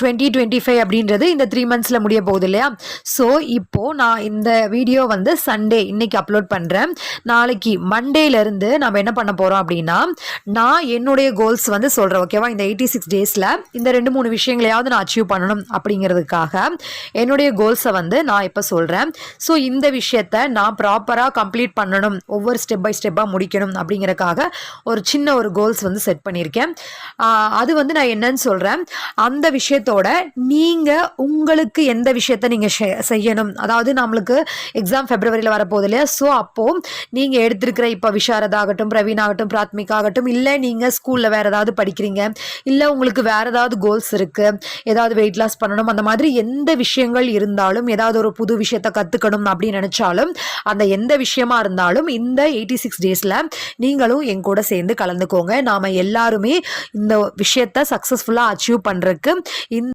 2025 அப்படின்றது இந்த 3 மந்த்ஸில் முடிய போகுது இல்லையா? ஸோ இப்போது நான் இந்த வீடியோ வந்து சண்டே இன்னைக்கு அப்லோட் பண்ணுறேன். நாளைக்கு மண்டேலேருந்து நம்ம என்ன பண்ண போகிறோம் அப்படின்னா, நான் என்னுடைய கோல்ஸ் வந்து சொல்கிறேன். ஓகேவா? இந்த 86 டேஸில் இந்த 2-3 விஷயங்களையாவது நான் அச்சீவ் பண்ணணும் அப்படிங்கிறதுக்காக என்னுடைய கோல்ஸை வந்து நான் இப்போ சொல்கிறேன். ஸோ இந்த விஷயத்தை நான் ப்ராப்பராக கம்ப்ளீட் பண்ணணும், ஒவ்வொரு ஸ்டெப் பை ஸ்டெப்பாக முடிக்கணும் அப்படிங்கிறதுக்காக ஒரு சின்ன ஒரு கோல்ஸ் வந்து செட் பண்ணியிருக்கேன். அது வந்து நான் என்னன்னு சொல்கிறேன். அந்த விஷயத்தோட நீங்கள் உங்களுக்கு எந்த விஷயத்தை நீங்கள் செய்யணும், அதாவது நம்மளுக்கு எக்ஸாம் ஃபெப்ரவரியில் வரப்போகுது இல்லையா? ஸோ அப்போது நீங்கள் எடுத்திருக்கிற இப்போ விஷாரதாகட்டும், பிரவீன் ஆகட்டும், பிராத்மிக் ஆகட்டும், இல்லை நீங்கள் ஸ்கூலில் வேறு ஏதாவது படிக்கிறீங்க, இல்லை உங்களுக்கு வேறு ஏதாவது கோல்ஸ் இருக்குது, ஏதாவது வெயிட் லாஸ் பண்ணணும், அந்த மாதிரி எந்த விஷயங்கள் இருந்தாலும், ஏதாவது ஒரு புது விஷயத்தை கற்றுக்கணும் அப்படின்னு நினச்சாலும், அந்த எந்த விஷயமா இருந்தாலும் இந்த 86 டேஸில் நீங்களும் என் கூட சேர்ந்து கலந்துக்கோங்க. நாம் எல்லாருமே இந்த விஷயத்தை சக்ஸஸ்ஃபுல்லாக அச்சீவ் பண்ணுறதுக்கு